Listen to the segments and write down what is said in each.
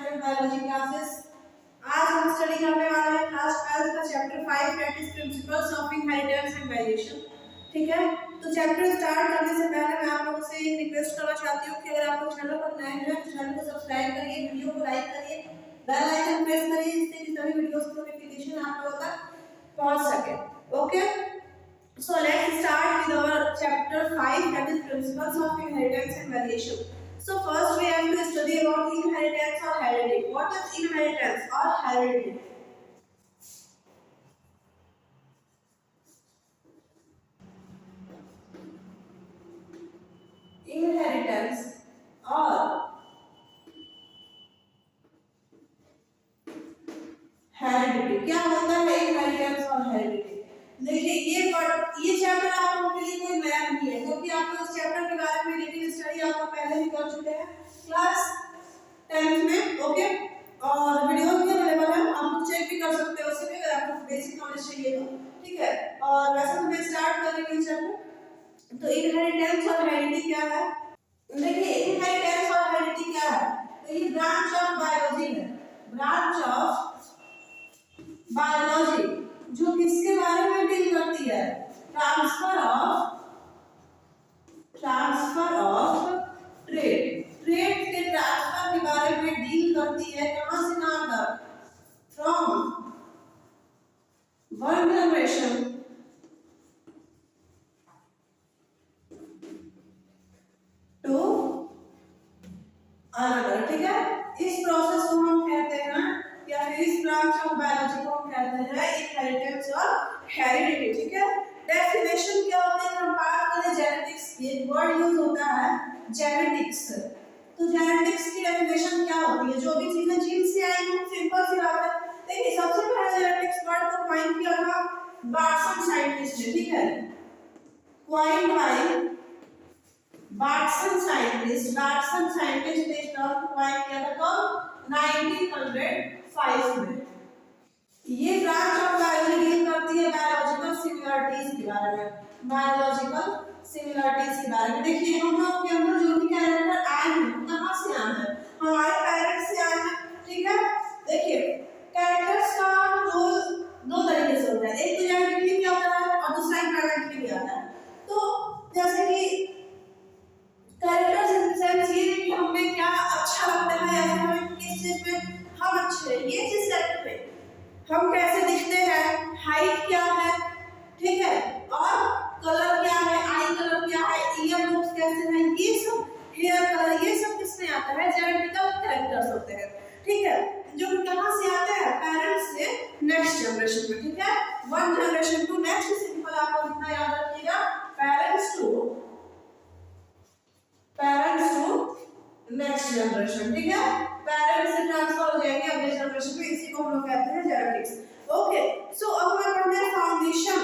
Channel biology classes. आज हम study करने वाले हैं क्लास 12 का chapter 5 that is principles of inheritance and variation. ठीक है, तो चैप्टर स्टार्ट करने से पहले मैं आप लोगों से एक रिक्वेस्ट करना चाहती हूं कि अगर आप लोग चैनल पर नए हैं तो चैनल को सब्सक्राइब करिए, वीडियो को लाइक करिए, बेल आइकन प्रेस करिए जिससे कि सभी वीडियोस की नोटिफिकेशन आप लोगों तक पहुंच सके। Okay, so let's start with our chapter 5 that is principles of inheritance and variation. So first we have to study about inheritance or heredity. What is inheritance or heredity? Inheritance or heredity क्या होता है? inheritance और heredity देखिए ये chapter आप लोगों के लिए कोई नया नहीं है क्योंकि आप लोग इस चैप्टर के बारे में डिटेल स्टडी आप लोग पहले ही कर चुके हैं क्लास 10th में। ओके, और वीडियो भी अवेलेबल है, आप लोग चेक भी कर सकते हो उसमें अगर आपको बेसिक नॉलेज चाहिए तो। ठीक है, और वैसे तो मैं स्टार्ट कर रही हूँ चैप्टर। तो इनहेरिटेंस और हेरिडिटी क्या है? देखिए इनहेरिटेंस और हेरिडिटी क्या है? तो ये ब्रांच ऑफ बायोलॉजी है, ब्रांच ऑफ बायोलॉजी जो किसके बारे में डील करती है? ट्रांसफर ऑफ ट्रेड के ट्रांसफर के बारे में डील करती है। कहां से कहां तक? From one generation to another. ठीक है, इस प्रोसेस को हम कहते हैं या फिर इस ब्रांच ऑफ बायोलॉजी को हम कहते हैं इनहेरिटेंस और हेरिडिटी। ठीक है, डेफिनेशन क्या होता है? हम बात करें जेनेटिक्स की, एक वर्ड यूज होता है जेनेटिक्स। तो जेनेटिक्स की डेफिनेशन क्या होती है? जो भी चीजें जीन से आई हैं, सिंपल सी बात है। देखिए सबसे पहले जेनेटिक्स वर्ड को कॉइन किया था बार्टसन साइंटिस्ट ने। ठीक है, कॉइन बाय बार्टसन साइंटिस्ट ने इस टर्म को कॉइन किया था कब? 1905 में। ये ब्रांच ऑफ बायोलॉजी डील करती है बायोलॉजिकल सिमिलरिटीज के बारे में, बायोलॉजिकल सिमिलरिटीज के बारे में। देखिए हम लोग के अंदर जो भी कैरेक्टर आए हैं कहां से आए हैं? हमारे पेरेंट्स से आए हैं। ठीक है, देखिए कैरेक्टर्स का दो तरीके से होता है, एक तो जेनेटिकली भी आता है और दूसरा इनहेरिटेंटली भी आता है। तो जैसे कि कैरेक्टर्स इन सेंस ये कि हमें क्या अच्छा लगता है या फिर हमें किस चीज में हम अच्छे हैं, ये चीज सेलेक्ट करें। हम कैसे दिखते हैं, हाइट क्या है, ठीक है, और कलर क्या है, आई कलर क्या है, ईयर लुक्स कैसे हैं, ये सब, हेयर कलर, ये सब किसमें आता है? जेनेटिकल कैरेक्टर्स होते हैं। ठीक है, जो कहां से आते हैं? पेरेंट्स से नेक्स्ट जनरेशन में। ठीक है, one generation to next, simple आपको इतना याद रखिएगा, पेरेंट्स टू नेक्स्ट जनरेशन। ठीक है, पेरेंट्स से ट्रांसफर हो जाएंगे अगले जनरेशन में, इसी को हम लोग कहते हैं जेनेटिक्स। ओके, सो अब हमें पढ़ना है foundation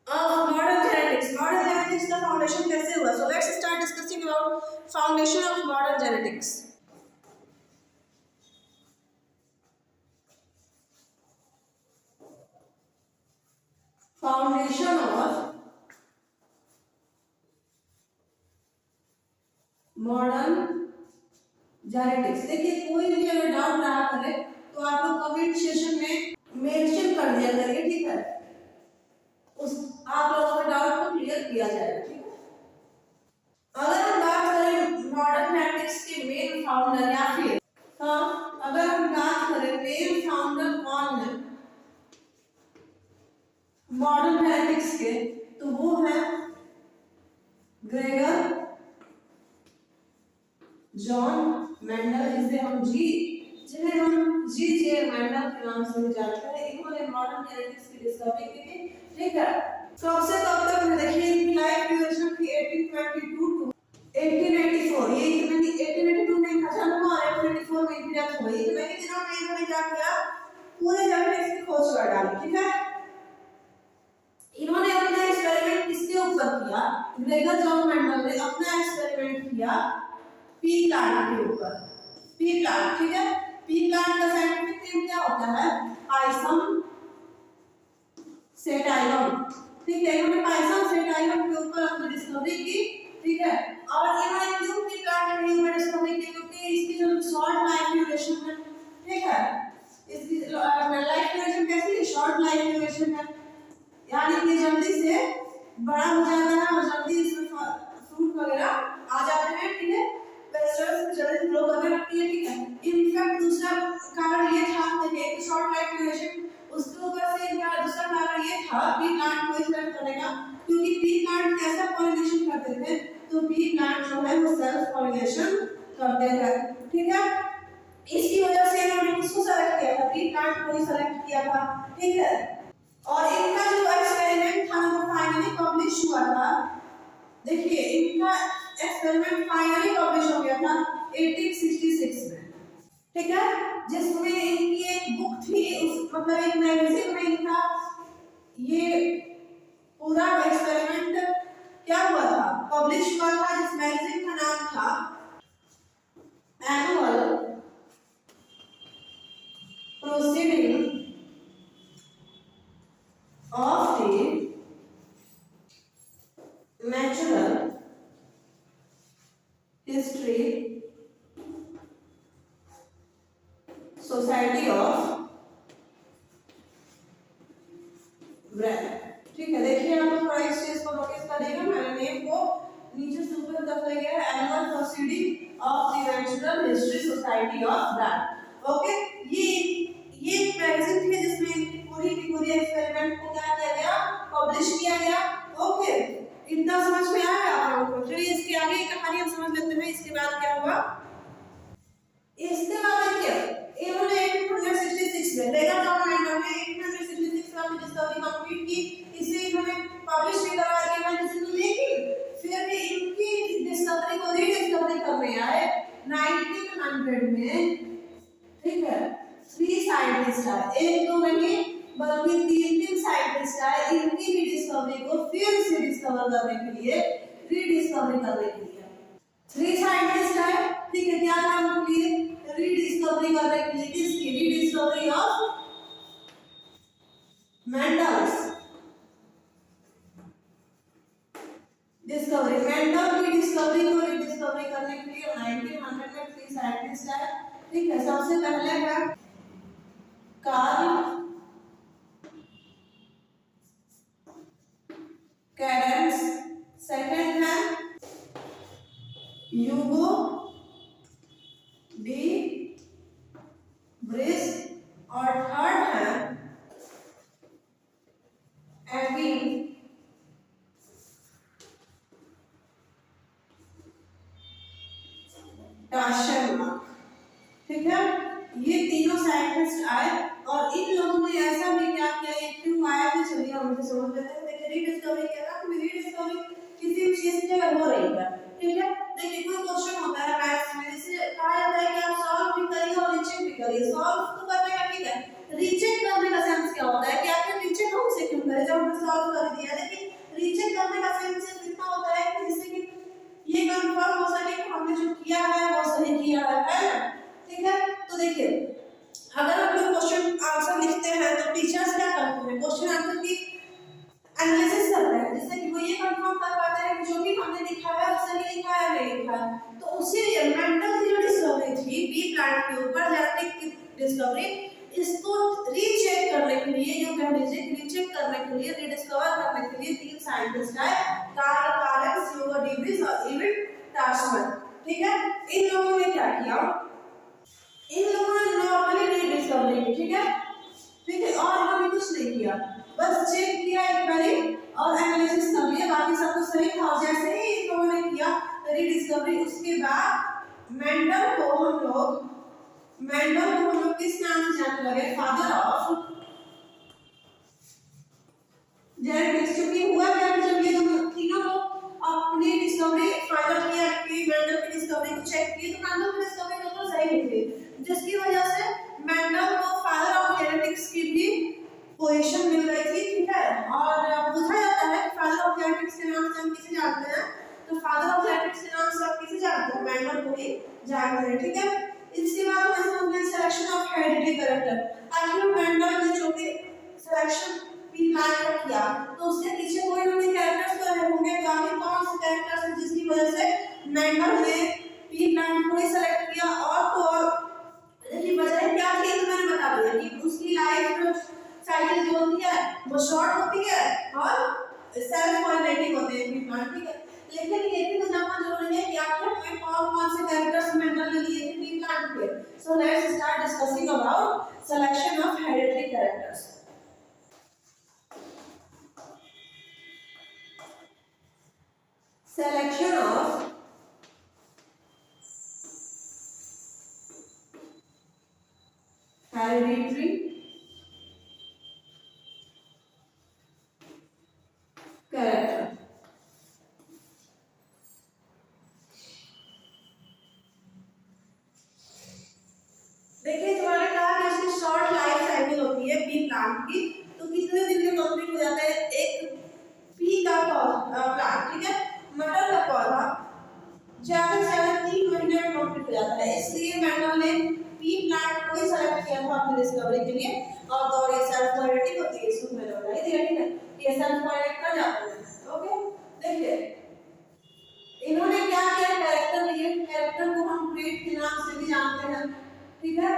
of modern genetics. Modern genetics का फाउंडेशन कैसे हुआ? So let's start discussing about foundation of modern genetics. Foundation of modern genetics. देखिए कोई भी अगर डाउट रहा करे तो आप लोग कमेंट सेक्शन में मेंशन कर दिया करिए। ठीक है, उस आप लोगों का डाउट को क्लियर किया जाएगा। ठीक है, अगर हम बात करें मॉडर्न जेनेटिक्स के मेन फाउंडर या फिर अगर हम बात करें मेन फाउंडर कौन है मॉडर्न जेनेटिक्स के, तो वो है ग्रेगर जॉन मेंडल, जिन्हें हम जी जे मेंडल के नाम से जानते हैं। इन्होंने मॉडर्न जेनेटिक्स की डिस्कवरी की थी। ठीक है, सबसे कब तक में देखिए इनकी लाइफ ड्यूरेशन थी 1822 टू 1884। ये 1882 में इनका जन्म हुआ और 1884 में इनकी डेथ हुई। इतने ही दिनों में इन्होंने क्या किया? पूरे जेनेटिक्स की खोज कर डाली। ठीक है, इन्होंने अपना एक्सपेरिमेंट किसके ऊपर किया? ग्रेगर जॉन मेंडल ने अपना एक्सपेरिमेंट किया पी प्लांट के ऊपर। पी प्लांट, ठीक है, पी प्लांट का साइंटिफिक नेम क्या होता है? पाइसम सेटाइलम। ठीक है, इन्होंने पाइसम सेटाइलम के ऊपर अपनी डिस्कवरी की। ठीक है, और इन्होंने क्यों पी प्लांट के ऊपर डिस्कवरी की? क्योंकि इसकी जो शॉर्ट पॉलिनेशन करते हैं, ठीक है। इसकी वजह से इन्होंने किसको सेलेक्ट किया था, ट्री प्लांट को ही सेलेक्ट किया था, ठीक है। और इनका जो एक्सपेरिमेंट था वो फाइनली पब्लिश हुआ था। देखिए इनका एक्सपेरिमेंट फाइनली पब्लिश हो गया था 1866 में, ठीक है, जिसमें इनकी एक बुक थी, उस मतलब एक मैगजीन में इनका ये पूरा एक्सपेरिमेंट क्या हुआ था, पब्लिश हुआ था, जिस मैगजीन का नाम था annual proceeding of the natural history society of brain, ठीक है। देखिए आप थोड़ा इस चीज को नोटिस करिएगा, मैंने नेम को नीचे से ऊपर तक ले गया है, annual proceeding of the natural history society of brain, okay. ये मैगजीन थी जिसमें पूरी की पूरी एक्सपेरिमेंट को क्या किया गया, पब्लिश किया गया, ओके। इतना समझ में आया आप लोगों को? चलिए इसके आगे की कहानी हम समझ लेते हैं। इसके बाद क्या हुआ, इसके बाद देखिए इन्होंने 1866 में लेकर गवर्नमेंट ने 1866 में अपनी डिस्कवरी कंप्लीट की, इसे इन्होंने पब्लिश भी करवा दिया मैगजीन में, लेकिन फिर भी इनकी डिस्कवरी को रीडिस्कवरी करने आए 1900 में, ठीक है। 3 साइंटिस्ट आए, एक दो नहीं बल्कि 3 साइंटिस्ट आए इनकी भी डिस्कवरी को फिर से डिस्कवर करने के लिए, रीडिस्कवरी करने के लिए 3 साइंटिस्ट आए, ठीक है। क्या काम के लिए, रीडिस्कवरी करने के लिए, किसकी, rediscovery of Mendel's discovery, Mendel की डिस्कवरी को रीडिस्कवरी करने के लिए 1900 में 3 साइंटिस्ट आए, ठीक है। सबसे पहले है कार्ल कैरेंस, सेकंड है ह्यूगो डी ब्रिस और थर्ड है एविन टाशनमार्क, ठीक है। ये तीनों साइंटिस्ट आए और इन लोगों ने ऐसा भी क्या किया, ये क्यों आए थे चलिए हम इसे समझ लेते हैं। देखिए रीडिस्कवरी क्या था, रीडिस्कवरी किसी भी चीज की हो रही है, ठीक है। देखिए कोई क्वेश्चन होता है मैथ्स में, जैसे कहा जाता है कि आप सॉल्व भी करिए और रीचेक भी करिए, सॉल्व तो करने का ठीक है, रीचेक करने का सेंस क्या होता है कि आपने रीचेक हम से क्यों करें जब हमने सॉल्व कर दिया, लेकिन रीचेक करने का सेंस कितना होता है कि जिससे कि ये कंफर्म हो सके कि हमने जो किया है वो सही किया है ना, ठीक है। तो देखिए अगर हम लोग क्वेश्चन आंसर लिखते हैं तो टीचर्स क्या करते हैं, क्वेश्चन आंसर की एनालिसिस करते हैं, जिससे कि वो ये कंफर्म कर पाते हैं कि जो भी हमने लिखा है वो सही लिखा है नहीं लिखा है। तो उसी मेंडल की जो डिस्कवरी थी बी प्लांट के ऊपर, जेनेटिक की डिस्कवरी, इसको रीचेक करने के लिए, जो कह लीजिए रीचेक करने के लिए, रीडिस्कवर करने के लिए 3 साइंटिस्ट आए, Carl Correns, Hugo de Vries और एविन टाशनमार्क, ठीक है। इन लोगों ने क्या किया, इन लोगों ने नॉर्मली रीडिस्कवरी की, ठीक है, ठीक है, और इन्होंने कुछ नहीं किया, बस चेक किया एक बारी और एनालिसिस कर लिया, बाकी सब कुछ सही था। जैसे ही इन लोगों ने किया रीडिस्कवरी, उसके बाद मेंडल को हम लोग किस नाम से जानने लगे, फादर ऑफ जेनेटिक्स। क्योंकि हुआ क्या कि जब ये दोनों तीनों लोग अपनी डिस्कवरी फाइनल किया कि मेंडल की डिस्कवरी को चेक की, तो मेंडल की डिस्कवरी बिल्कुल सही निकली, जिसकी वजह से मेंडल को फादर ऑफ जेनेटिक्स की भी पोजीशन मिल गई थी, ठीक है। और पूछा जाता है कि फादर ऑफ जेनेटिक्स के नाम से हम किसे जानते हैं, तो फादर ऑफ जेनेटिक्स के नाम से आप किसे जानते हैं, मेंडल को ही जानते हैं, ठीक है। इसके बाद हम समझते हैं सिलेक्शन ऑफ हेरिडिटरी कैरेक्टर। आखिर मेंडल ने जो भी सिलेक्शन पी प्लांट का किया तो उसके पीछे कोई ना कोई कैरेक्टर्स तो होंगे, तो आखिर कौन से कैरेक्टर्स हैं जिसकी वजह से मेंडल ने पी प्लांट को ही सेलेक्ट किया। और तो और देखिए वजह क्या थी, तो मैंने बता दिया कि उसकी लाइफ साइकिल जो होती है वो शॉर्ट होती है और सेल्फ पॉलिनेटिंग होते हैं पी प्लांट, ठीक है। लेकिन ये भी तो जानना जरूरी है कि आखिर में कौन-कौन से कैरेक्टर्स मेंडल ने लिए थे पी प्लांट के। So let's start discussing about selection of hereditary characters. Selection of hereditary character. देखिए तुम्हारे कहा कि इसकी शॉर्ट लाइफ साइकिल होती है पी प्लांट की, तो कितने दिन में कंप्लीट हो जाता है एक पी का प्लांट, ठीक है, मटर का पौधा ज्यादा से ज्यादा 3 महीने में कंप्लीट हो जाता है। इसलिए मैंने ने पी प्लांट को ही सेलेक्ट किया था अपनी डिस्कवरी के लिए। और ये सेल्फ पॉलिटिक होती है, इसको मैंने बताई थी, ठीक है, ये सेल्फ पॉलिटिक कर जाते हैं। ओके, देखिए इन्होंने क्या किया, कैरेक्टर लिए, कैरेक्टर को हम ट्रेट के नाम से भी जानते हैं, ठीक है,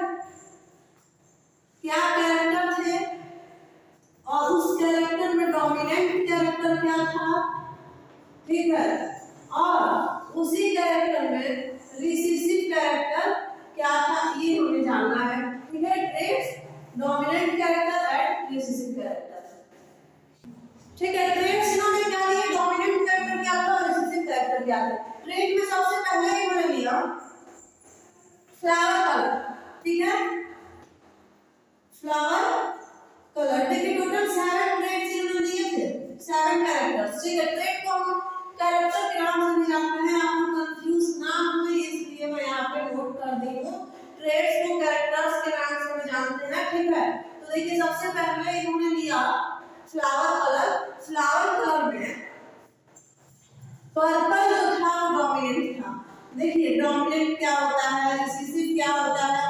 क्या कैरेक्टर थे और उस कैरेक्टर में डोमिनेंट कैरेक्टर क्या था, ठीक है, और उसी कैरेक्टर में रिसेसिव कैरेक्टर क्या था, ये हमें जानना है, ठीक है, traits, dominant character and recessive character, ठीक है। ट्रेट्स इन्होंने क्या लिए, डोमिनेंट कैरेक्टर क्या था और रिसेसिव कैरेक्टर क्या था। ट्रेट में सबसे पहले इन्होंने लिया फ्लावर कलर, ठीक है, फ्लावर कलर, देखिए टोटल 7 ट्रेट्स इन्होंने दिए थे, 7 कैरेक्टर्स, ठीक है। ट्रेट को हम कैरेक्टर के नाम से भी जानते हैं, आपको कंफ्यूज ना हो इसलिए मैं यहाँ पे नोट कर दी हूँ, ट्रेट्स को कैरेक्टर्स के नाम से भी जानते हैं, ठीक है। तो देखिए सबसे पहले इन्होंने लिया फ्लावर कलर, फ्लावर कलर में पर्पल जो था वो डोमिनेंट था। देखिए डोमिनेंट क्या होता है, रिसेसिव क्या होता है,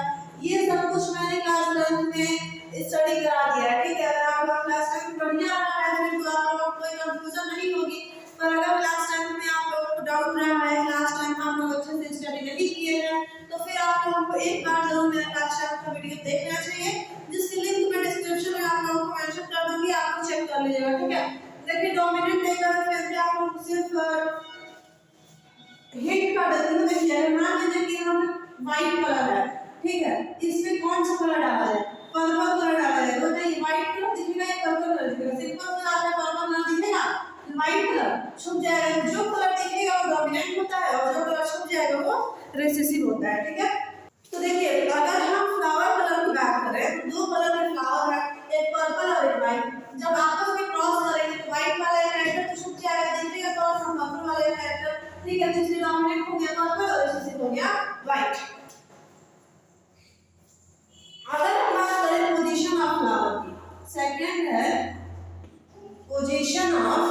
ये सब कुछ मैंने क्लास 10 में स्टडी करा दिया है, ठीक है। अगर आप लोग क्लास 10 बढ़िया रहा है फिर तो आप लोगों को कोई कंफ्यूजन नहीं होगी, पर अगर क्लास 10 में आप लोगों को डाउट रहा है, क्लास 10 में आप लोग अच्छे से स्टडी नहीं किए हैं, तो फिर आप लोगों को एक बार जरूर मेरा क्लास 10 का वीडियो देखना चाहिए, जिसकी लिंक मैं डिस्क्रिप्शन में आप लोगों को मेंशन कर दूंगी, आप चेक कर लीजिएगा, ठीक है। देखिए डोमिनेंट देखकर फिर भी आप लोग सिर्फ हिंट कर देती हूँ। देखिए मान लीजिए कि हम व्हाइट कलर है, ठीक है, इसमें कौन सा कलर डाला जाए, पर्पल कलर डाला जाए, तो नहीं व्हाइट कलर दिखेगा या पर्पल कलर दिखेगा, सिंपल सा बात है, पर्पल कलर दिखेगा, व्हाइट कलर छुप जाएगा, जो कलर दिखेगा वो डोमिनेंट होता है और जो कलर छुप जाएगा वो रिसेसिव होता है, ठीक है। तो देखिए अगर हम फ्लावर कलर की बात करें, दो कलर के फ्लावर है, एक पर्पल और एक व्हाइट, जब आपस में क्रॉस करेंगे तो व्हाइट वाला कैरेक्टर तो छुप जाएगा, दिखेगा क्रॉस हम पर्पल वाले कैरेक्टर, ठीक है, तीसरी डोमिनेंट हो गया पर्पल और रिसेसिव हो गया व्हाइट। अगर हम बात करें पोजीशन ऑफ फ्लावर की, सेकंड है पोजीशन ऑफ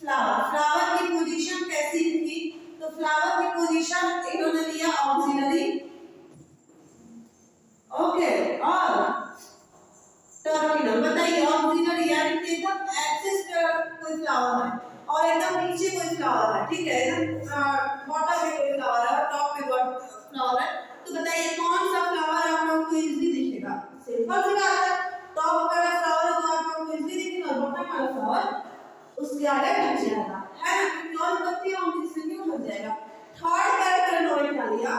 फ्लावर, फ्लावर की पोजीशन कैसी थी, तो फ्लावर की पोजीशन इन्होंने लिया ऑक्सिलरी, ओके, और टर्मिनल, बताइए ऑक्सिलरी यानी कि एकदम एक्सिस पे कोई फ्लावर है और एकदम नीचे कोई फ्लावर है, ठीक है, एकदम बॉटम में कोई फ्लावर है और टॉप में फ्लावर है, तो बताइए कौन सा फ्लावर आप लोगों को इजीली दिखेगा, सिंपल सी बात है, टॉप वाला फ्लावर तो आप लोगों को इजीली दिखेगा, बॉटम वाला फ्लावर उसके आगे ढक जाएगा, है ना, क्योंकि और पत्ती होंगी इससे क्यों ढक जाएगा। थर्ड कैरेक्टर इन्होंने क्या लिया,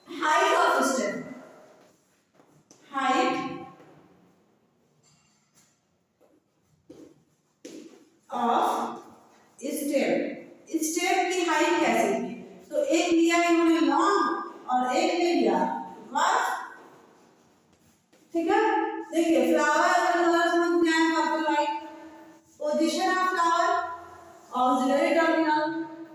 height of stem, height of stem, stem की हाइट कैसी थी, तो एक लिया इन्होंने लॉन्ग और एक ले लिया वास्ट, ठीक है। देखिए फ्लावर का कलर समझ में आया, purple white, position of flower auxiliary terminal,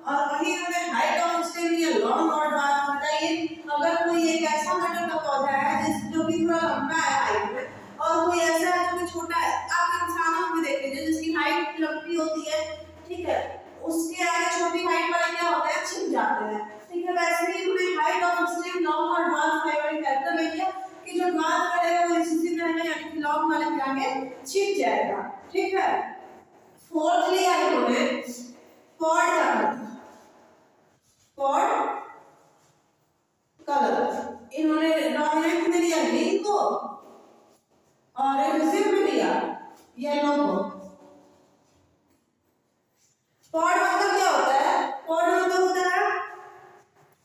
और वही इन्होंने हाइट ऑफ स्टेम लिया लॉन्ग और वास्ट। बताइए अगर कोई एक ऐसा मटर का पौधा है जो कि थोड़ा लंबा है हाइट में, और कोई ऐसा है जो कि छोटा है, आप इंसानों में देख लीजिए जिसकी हाइट लंबी होती है, ठीक है, उसके आगे छोटी हाइट वाले क्या होते हैं, छिप जाते हैं, ठीक है। वैसे ही उन्हें हाइट ऑफ स्टेम लॉन्ग और ड्वार्फ वाले कैरेक्टर ले लिया कि जो ड्वार्फ करेगा वो रिसेसिव रहेगा यानी कि लॉन्ग वाले के आगे छिप जाएगा, ठीक है। फोर्थ लिया इन्होंने पॉड का कलर, पॉड कलर इन्होंने डोमिनेंट में लिया ग्रीन को और रिसेसिव में लिया येलो को। पॉड मतलब क्या होता है, पॉड मतलब होता है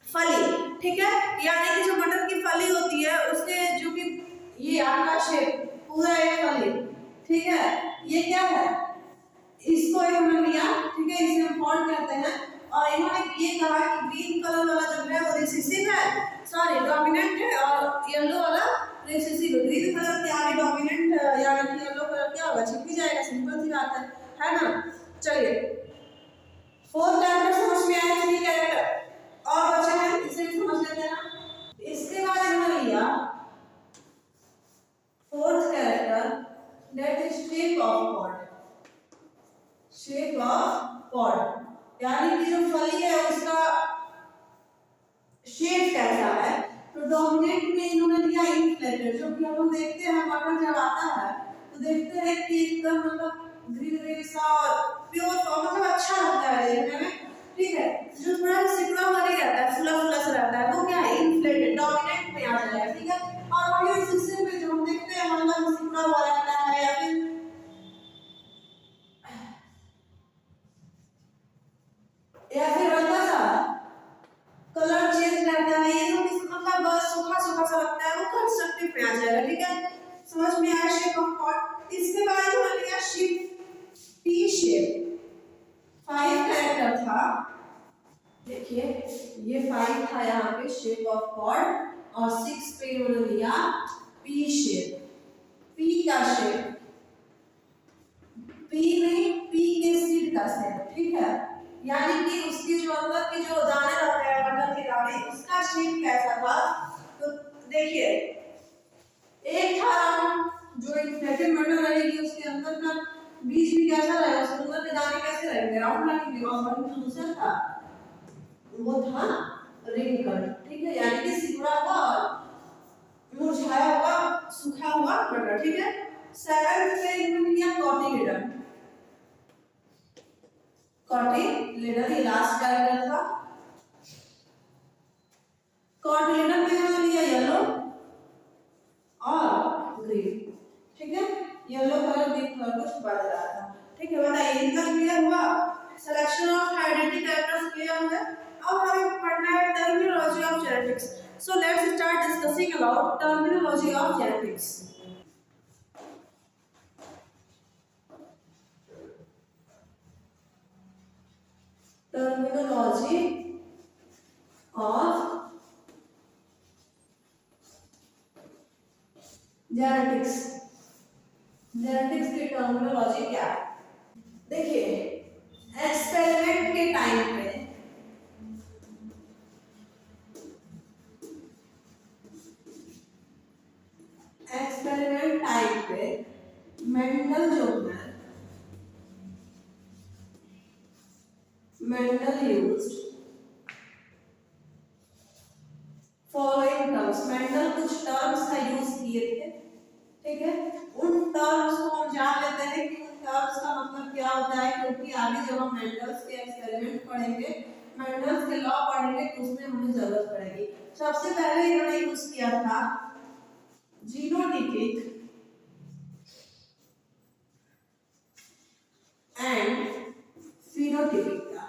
फली, ठीक है, यानी कि जो मटर की फली होती है उसके जो कि ये आपका शेप पूरा एक फली, ठीक है, ये क्या है, इसको इन्होंने लिया, ठीक है, इसे हम पॉड कहते हैं। और इन्होंने ये कहा कि ग्रीन कलर वाला जो है वो रिसेसिव है, सॉरी डोमिनेंट है, और येलो वाला रिसेसिव फोर्थ कैरेक्टर समझ में आया, थ्री कैरेक्टर और बचे हैं, इसे भी समझ लेते हैं ना। इसके बाद इन्होंने लिया fourth character, that is shape of pod. Shape of pod यानी कि जो फली है उसका शेप कैसा है। तो डोमिनेंट में इन्होंने लिया इनफ्लेटेड, जो कि हम देखते हैं मटर जब आता है तो देखते हैं कि एकदम मतलब ग्रीनरी सा और प्योर मतलब अच्छा होता है देखने में, ठीक है। जो थोड़ा सिकुड़ा हुआ नहीं रहता है, फुला फुला सा रहता है, वो क्या है इनफ्लेटेड, डोमिनेंट में आ जाएगा, ठीक है। और वही सिस्टम में जो हम देखते हैं मतलब सिकुड़ा हुआ रहता है या फिर हल्का सा कलर चेंज रहता है, ये तो मतलब बस सूखा सूखा सा लगता है, वो कंस्ट्रक्टिव में आ जाएगा, ठीक है। समझ में आया शेप ऑफ पॉड। इसके बाद हमने लिया शेप, टी शेप, 5 कैरेक्टर था, देखिए ये 5 था यहाँ पे शेप ऑफ पॉड, और 6 पे इन्होंने लिया पी शेप, पी का शेप, पी नहीं पी के सीड का शेप, ठीक है। यानी कि उसके जो अंदर के जो दाने रहते हैं मटर के दाने, उसका शेप कैसा था। तो देखिए एक था राउंड, जो इन्फ्लेटेड मटर रहेगी उसके अंदर का बीज भी कैसा रहेगा, उसके अंदर के दाने कैसे रहेंगे, राउंड रहेंगे। और दूसरा था वो था रिंग कट, ठीक है, यानी कि सिकुड़ा हुआ और मुरझाया हुआ सूखा हुआ मटर, ठीक है। सेवेंथ पे इन्होंने लिया कॉटिलेडन, कॉटिलेडन ये लास्ट कैरेक्टर था। कॉटिलेडन में इन्होंने लिया येलो और ग्रीन, ठीक है। येलो कलर ग्रीन कलर को छुपा दे रहा था, ठीक है। बताइए इनका क्लियर हुआ, selection of identity characters clear हुआ। अब हमें पढ़ना है terminology of genetics. So let's start discussing about terminology of genetics. Terminology of genetics, genetics की टर्मिनोलॉजी क्या है। देखिए एक्सपेरिमेंट के टाइम पे मेंडल जो है, Mendel used following terms, Mendel कुछ टर्म्स का यूज किए थे, ठीक है। उन टर्म्स को हम जान लेते हैं कि उन टर्म्स का मतलब क्या होता है, क्योंकि आगे जब हम मेंडल्स के एक्सपेरिमेंट पढ़ेंगे, मेंडल्स के लॉ पढ़ेंगे तो उसमें हमें जरूरत पड़ेगी। सबसे पहले इन्होंने यूज किया था जीनोटाइपिक एंड फिनोटाइपिक का,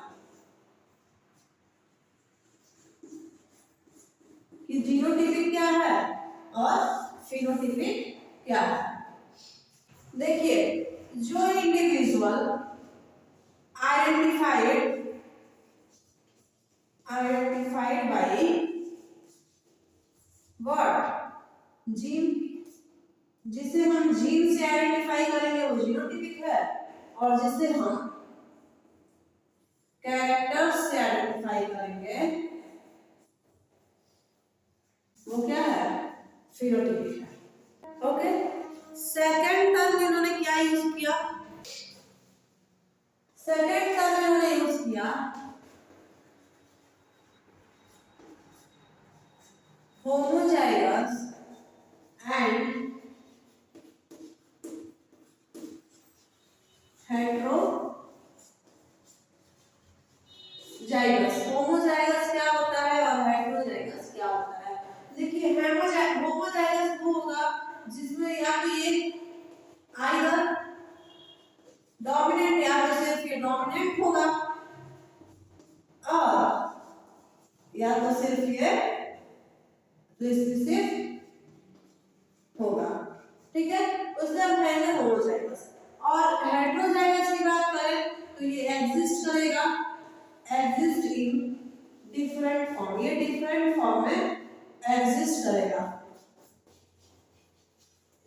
कि जीनोटाइपिक क्या है और फिनोटाइपिक क्या है। देखिए जो individual identified by what gene, जिसे हम जीन से आइडेंटिफाई करेंगे वो जीनोटाइपिक है, और जिसे हम कैरेक्टर्स से आइडेंटिफाई करेंगे वो क्या है, फिनोटाइपिक है, ओके। सेकंड टर्म इन्होंने क्या यूज किया, सेकंड टर्म इन्होंने यूज किया होमोजाइगस एंड हेटेरोजाइगस। होमोजाइगस क्या होता है और हेटेरोजाइगस क्या होता है। देखिए होमोजाइगस वो होगा जिसमें या तो ये आइदर डोमिनेंट या तो सिर्फ ये डोमिनेंट होगा, और या तो सिर्फ ये रिसेसिव होगा, ठीक है। उससे हम कहेंगे होमोजाइगस। और हेटेरोजाइगस की बात करें तो ये एग्जिस्ट करेगा, एग्जिस्ट इन डिफरेंट फॉर्म, ये डिफरेंट फॉर्म में एग्जिस्ट करेगा।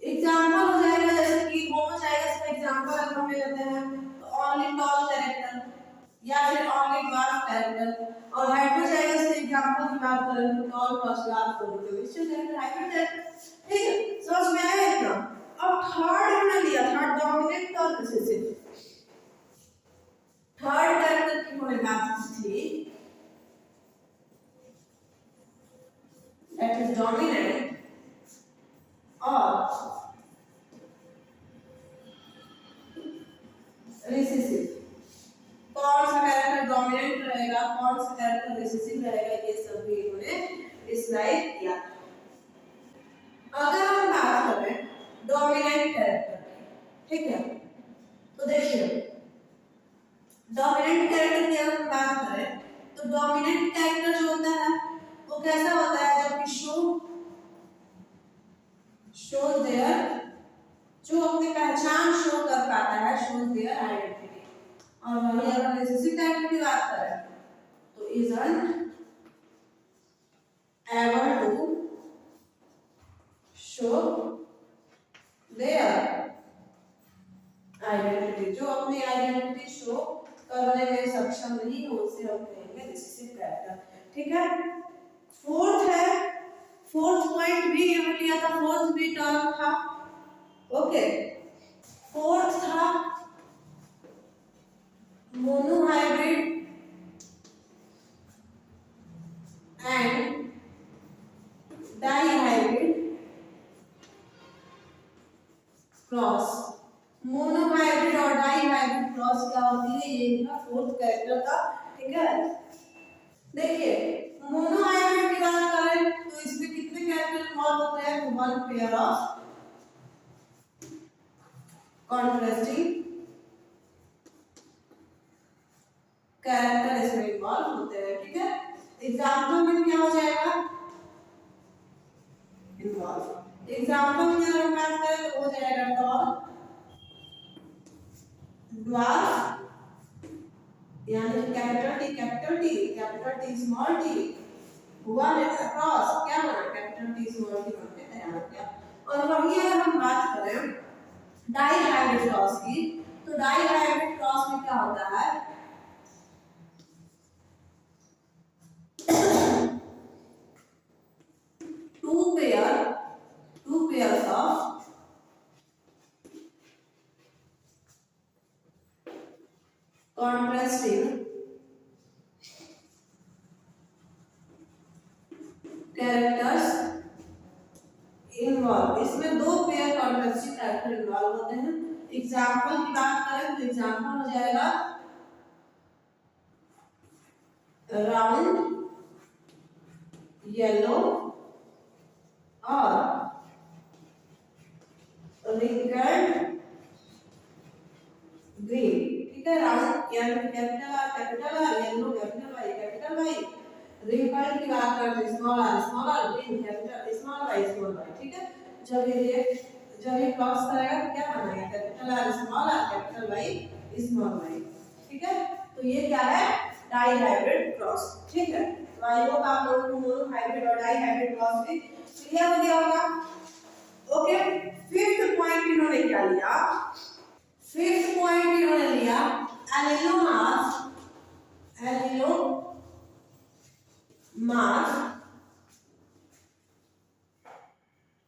एग्जांपल हो जाएगा जैसे कि होमोजाइगस का एग्जांपल अगर हम लेते हैं तो ओनली टॉल कैरेक्टर, या फिर ओनली ड्वार्फ कैरेक्टर। और हाइब्रिड जाएगा, जैसे एग्जांपल की बात करें तो टॉल प्लस ड्वार्फ को मिक्सचर कैरेक्टर हाइब्रिड है। ठीक है, समझ में आया इतना। अब थर्ड हमने लिया था डोमिनेंट और रिसेसिव। थर्ड कैरेक्टर की हमने बात की थी, दैट इज डोमिनेंट और रिसेसिव। कौन सा कैरेक्टर डोमिनेंट रहेगा, कौन सा कैरेक्टर रिसेसिव रहेगा, ये सब भी इन्होंने डिस्क्राइब किया। अगर हम बात करें डोमिनेंट कैरेक्टर की, ठीक है, तो देखिए डोमिनेंट कैरेक्टर की अगर हम बात करें तो डोमिनेंट कैरेक्टर जो होता है वो कैसा होता है, जो कि शो देयर, जो अपनी पहचान शो कर पाता है, शो देयर आइडेंटिटी। और वही अगर रिसेसिव कैरेक्टर की बात करें तो isn't able to show their identity, जो अपनी आइडेंटिटी शो करने में सक्षम नहीं हो, उसे हम कहेंगे रिसेसिव कैरेक्टर। ठीक है, फोर्थ है, फोर्थ पॉइंट भी हमने लिया था, फोर्थ भी टर्म था। ओके, फोर्थ था monohybrid and dihybrid cross. Monohybrid और डाइहाइब्रिड क्रॉस क्या होती है, ये इनका फोर्थ कैरेक्टर था। ठीक है, देखिए मोनोहाइब्रिड की बात करें तो इसमें कितने कैरेक्टर इन्वॉल्व होते हैं, one pair of contrasting character इसमें इन्वॉल्व होते हैं। ठीक है, एग्जाम्पल में क्या हो जाएगा, इन्वॉल्व। एग्जाम्पल में अगर हम बात करें तो हो जाएगा टॉल, ड्वार्फ यानी कैपिटल टी स्मॉल टी, हुआ क्रॉस क्या बना, कैपिटल टी स्मॉल टी बन के तैयार हो गया। और वहीं अगर हम बात करें डाइहाइब्रिड क्रॉस की, तो डाइहाइब्रिड क्रॉस में क्या होता है, two pairs of contrasting characters involve. इसमें दो पेयर कॉन्ट्रास्टिंग कैरेक्टर इन्वॉल्व होते हैं। एग्जांपल की बात करें तो एग्जांपल हो जाएगा राउंड येलो और रिंकल्ड ग्रीन। ठीक है, राउंड यानी capital R, yellow capital Y, wrinkled की बात करते हैं small R, green capital small Y. ठीक है, जब ये क्रॉस करेगा तो क्या बनाएगा, capital R capital Y small Y. ठीक है, तो ये क्या है, डाई हाइब्रिड क्रॉस। ठीक है, तो आई होप आप लोगों को मोनो हाइब्रिड और डाई हाइब्रिड क्रॉस भी क्लियर हो गया होगा। ओके, फिफ्थ पॉइंट इन्होंने क्या लिया, फिफ्थ पॉइंट इन्होंने लिया एलिलोमार्फ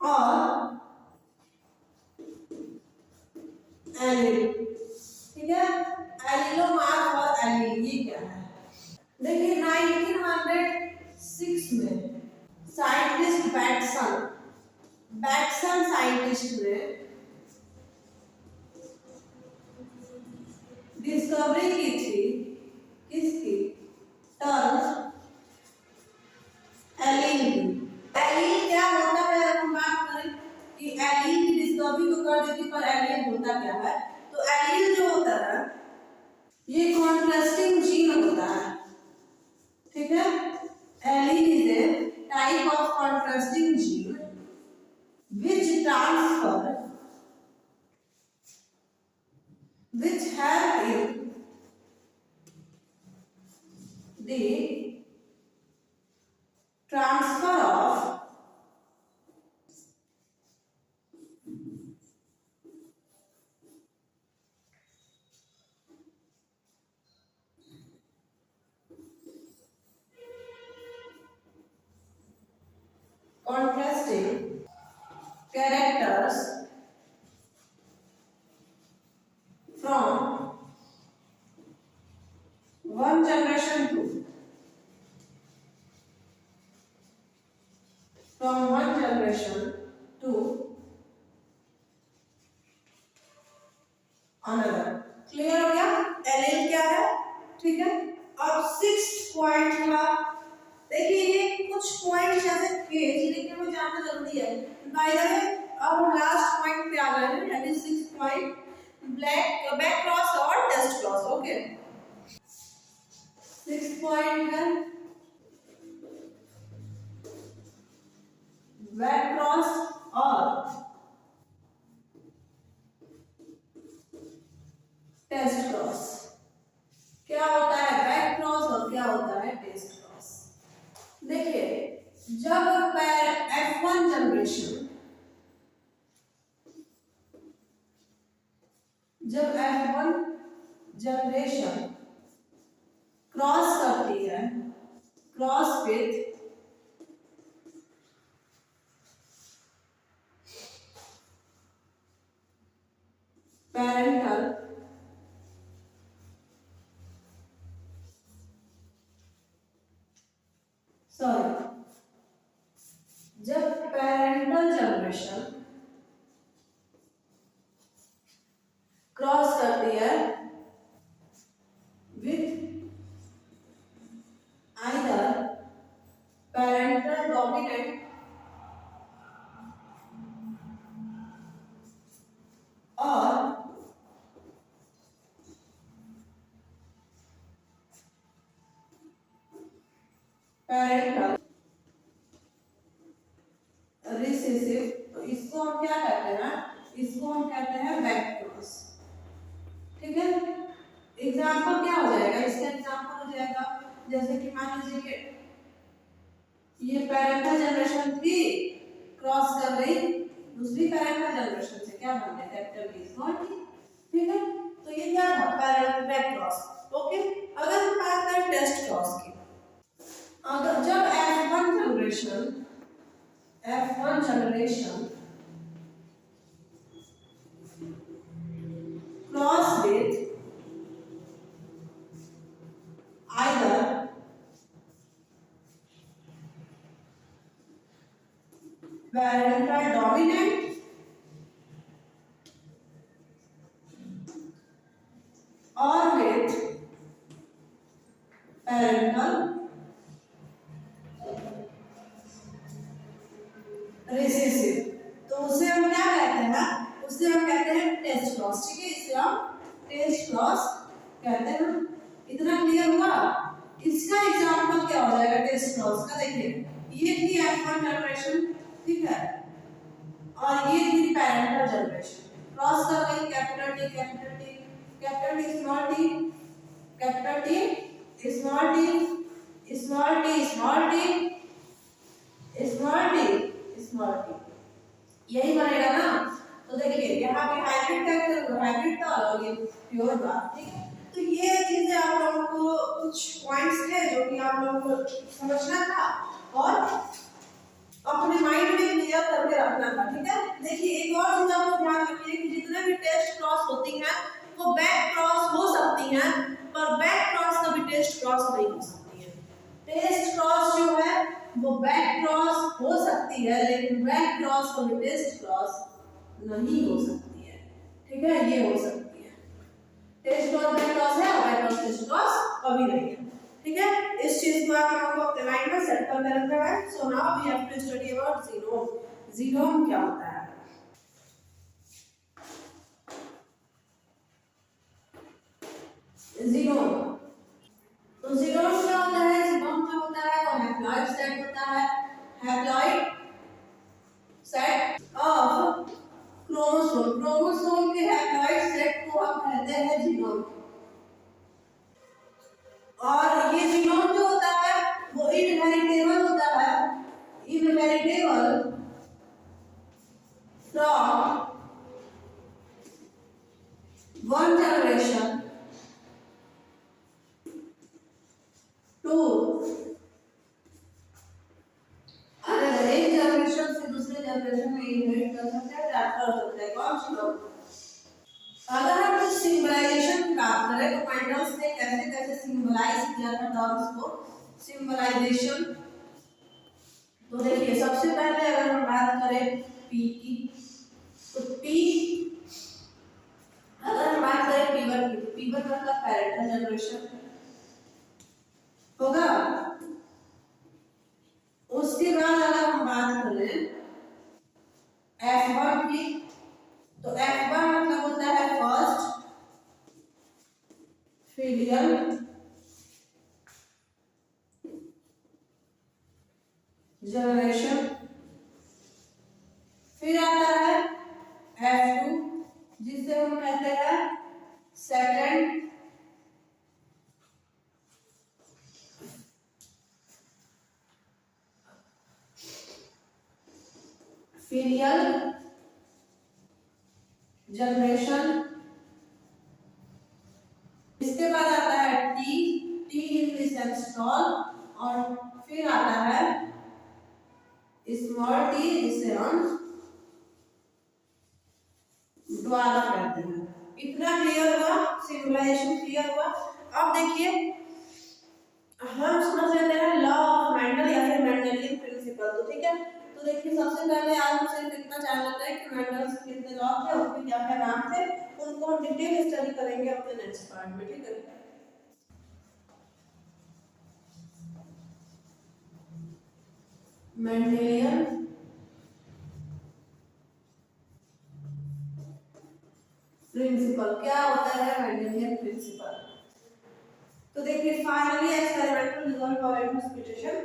और एलिल। ठीक है, एलिलोमार्फ और एलिल ये क्या है, देखिए 1906 में साइंटिस्ट बैटसन साइंटिस्ट ने डिस्कवरी की थी, किसकी, टर्म एलील की। एलील क्या होता है, अगर हम बात करें कि एलील की डिस्कवरी तो कर देती, पर एलील होता क्या है, तो एलील जो होता है ये कॉन्ट्रास्टिंग जीन होता है। ठीक है, allele is a type of contrasting gene which help in the transfer of contrasting characters from one generation to another. Clear हो गया एलिल क्या है, ठीक है। अब 6 पॉइंट था, देखिए ये कुछ पॉइंट जैसे थे जिन्हें हमें जानना जरूरी है। बाय द वे अब हम लास्ट पॉइंट पे आ गए हैं, that is 6 point black back cross और टेस्ट क्रॉस। ओके 6 पॉइंट है बैक क्रॉस और टेस्ट क्रॉस। क्या होता है बैक क्रॉस और क्या होता है टेस्ट क्रॉस। देखिए जब F1 जनरेशन क्रॉस करती है क्रॉस विथ पेरेंटल जब पेरेंटल जनरेशन क्रॉस करती है विथ आइदर पेरेंटल डोमिनेंट और पेरेंटल रिसेसिव, तो इसको हम क्या कहते हैं, इसको हम कहते हैं बैक क्रॉस। ठीक है एग्जांपल क्या हो जाएगा, इसका एग्जांपल हो जाएगा जैसे कि मान लीजिए कि ये पेरेंटल जनरेशन थी क्रॉस कर रही दूसरी पेरेंटल जनरेशन से, क्या बन गया कैपिटल बी स्मॉल टी। ठीक है तो ये क्या था पेरेंटल बैक क्रॉस। ओके अगर हम बात करें टेस्ट क्रॉस की, अगर जब F1 generation cross with either parental dominant or with parental recessive, तो उसे हम क्या कहते हैं, उसे हम कहते हैं टेस्ट क्रॉस। ठीक है इसे हम टेस्ट क्रॉस कहते हैं। इतना क्लियर हुआ। इसका एग्जांपल क्या हो जाएगा टेस्ट क्रॉस का, देखिए ये थी F1 जनरेशन, ठीक है और ये थी पेरेंटल जनरेशन क्रॉस कर गई capital T capital T capital T small T capital T small T small T small T small T small T, यही बनेगा ना। तो देखिए यहाँ पे हाइब्रिड था और ये प्योर बात। ठीक है तो ये चीजें आप लोगों को कुछ पॉइंट्स थे जो कि आप लोगों को समझना था और अपने माइंड में क्लियर करके रखना था। ठीक है देखिए एक और चीज आप लोग ध्यान रखिए कि जितने भी टेस्ट क्रॉस होती हैं वो बैक क्रॉस हो सकती हैं, पर बैक क्रॉस कभी टेस्ट क्रॉस नहीं हो सकती है। टेस्ट क्रॉस जो है वो बैक क्रॉस हो सकती है लेकिन बैक क्रॉस कभी टेस्ट क्रॉस नहीं हो सकती है। ठीक है ये हो सकती है टेस्ट क्रॉस बैक क्रॉस है और बैक क्रॉस टेस्ट क्रॉस कभी नहीं है। ठीक है इस चीज को आप लोगों को अपने माइंड में सेट कर रखना है। So now we have to study about genome. Genome क्या होता है, जीनोम तो जीनोम क्या होता है, जीनोम जो होता है वो हैप्लॉइड सेट होता है, haploid set of chromosome. Chromosome के हैप्लॉइड सेट को हम कहते हैं जीनोम। और ये जीनोम जो होता है वो इनहेरिटेबल होता है, inheritable from one generation to another generation में इनहेरिट कर सकते हैं, ट्रांसफर हो सकते हैं। कौन सी लोग? अगर हम कुछ सिंबलाइजेशन की बात करें तो मेंडल्स ने कैसे कैसे सिंबलाइज किया था टर्म्स को, सिंबलाइजेशन। तो देखिए सबसे पहले अगर हम बात करें पी की, तो पी अगर हम बात करें पी1 की, तो पी1 मतलब पैरेंटल जनरेशन होगा। उसके बाद अगर हम बात करें F1 की, तो F1 मतलब होता है फर्स्ट फिलियल जनरेशन। फिर आता है F2 जिसे हम कहते हैं सेकंड फिलियल जनरेशन। इसके बाद आता है T, T in the sense tall, और फिर आता है स्मॉल टी जिसे हम ड्वार्फ कहते हैं। इतना क्लियर हुआ, सिंबलाइजेशन क्लियर हुआ। अब देखिए हम समझ लेते हैं लॉ ऑफ मेंडल या फिर मेंडेलियन प्रिंसिपल। तो ठीक है, तो देखिए सबसे पहले आज हम सिर्फ इतना जान लेते हैं कि मेंडल के कितने लॉ थे, उनके क्या क्या नाम थे, उनको हम डिटेल स्टडी करेंगे अपने नेक्स्ट पार्ट में। ठीक है, मेंडेलियन प्रिंसिपल क्या होता है, मेंडेलियन प्रिंसिपल। तो देखिए फाइनली एक्सपेरिमेंटल रिजल्ट और interpretation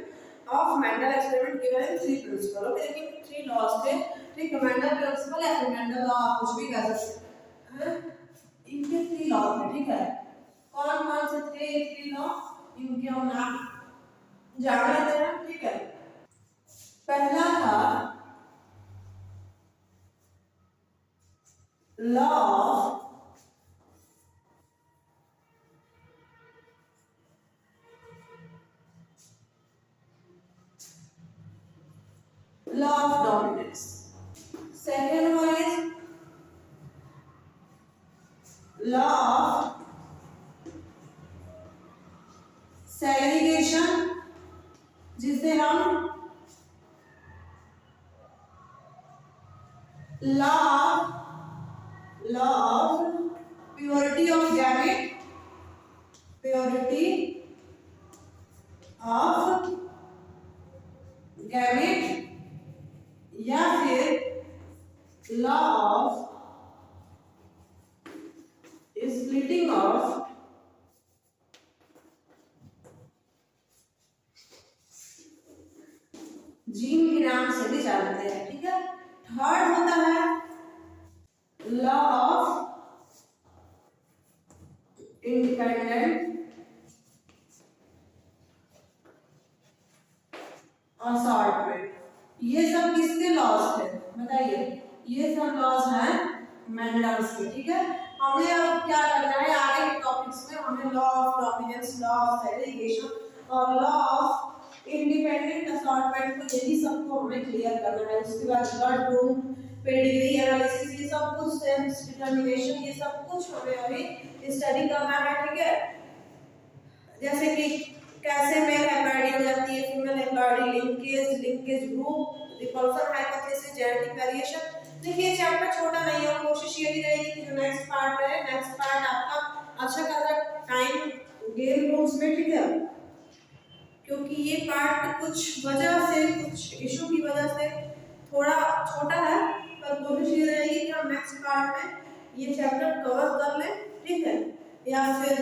of Mendel experiment given in 3 principle. Okay, देखिए 3 लॉज थे। ठीक है, मेंडल प्रिंसिपल या फिर मेंडल लॉ आप कुछ भी कह सकते हैं। इनके 3 लॉ थे। ठीक है, कौन कौन से थे ये 3 लॉ, इनके हम नाम जान लेते हैं। ठीक है, पहला था law of dominance. Second one is law of segregation, जिसे हम law of purity of gamete, purity of gamete, या फिर law of splitting of gene के नाम से भी जानते हैं। ठीक है, थर्ड होता है लॉ ऑफ इंडिपेंडेंट असॉर्टमेंट। ये सब किसके लॉज थे बताइए, ये सब लॉज हैं मेंडल्स के। ठीक है, हमें अब क्या करना है आगे के टॉपिक्स में, हमें law of dominance, law of segregation और लॉ ऑफ इंडिपेंडेंट असॉर्टमेंट को, यही सबको हमें क्लियर करना है। उसके बाद ब्लड ग्रुप, पेडिग्री एनालिसिस, ये सब कुछ, सेंस डिटरमिनेशन, ये सब कुछ हमें अभी स्टडी करना है। ठीक है, जैसे कि कैसे मेल हेपेरिडी हो जाती है, फीमेल हेपेरिडी, linkage group, repulsion hypothesis, genetic variation. देखिए चैप्टर छोटा नहीं है, कोशिश यही रहेगी कि जो नेक्स्ट पार्ट है, नेक्स्ट पार्ट आपका अच्छा खासा टाइम गेन हो उसमें। ठीक है, क्योंकि ये पार्ट कुछ वजह से, कुछ इशू की वजह से थोड़ा छोटा है, पर कोशिश ये रहेगी कि हम नेक्स्ट पार्ट में ये चैप्टर कवर कर लें। ठीक है, या फिर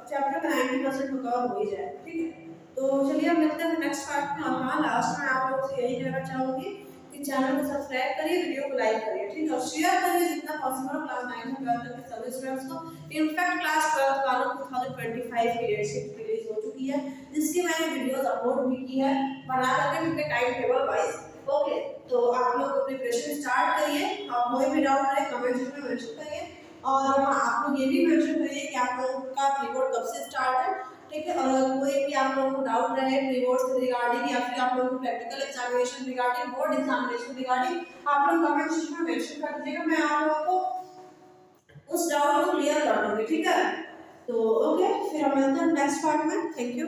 चैप्टर का 90% तो कवर हो ही जाए। ठीक है, तो चलिए हम मिलते हैं नेक्स्ट पार्ट में। और हाँ, लास्ट में आप लोगों से यही कहना चाहूँगी कि चैनल को सब्सक्राइब करिए, वीडियो को लाइक करिए। ठीक है, और शेयर करिए जितना पॉसिबल क्लास 9 से 12 तक के सभी स्टूडेंट्स को। इनफैक्ट क्लास 12 वालों को 2025 की डेटशीट रिलीज हो चुकी है, जिसकी मैंने वीडियोस अपलोड भी की है बना करके उनके टाइम टेबल वाइज। ओके, तो आप लोग प्रिपरेशन स्टार्ट करिए, और कोई भी डाउट रहे कमेंट सेक्शन में मेंशन करिए। और आप लोग ये भी मेंशन करिए कि आप लोगों का प्री बोर्ड कब से स्टार्ट है। ठीक है। और अगर कोई भी आप लोगों को डाउट रहे प्री बोर्ड से रिगार्डिंग या फिर आप लोगों को practical examination regarding board examination regarding, आप लोग कमेंट सेक्शन में मेंशन कर दीजिएगा, मैं आप लोगों को उस डाउट को क्लियर कर दूंगी, ठीक है। तो ओके, फिर हम मिलते हैं नेक्स्ट पार्ट में। Thank you.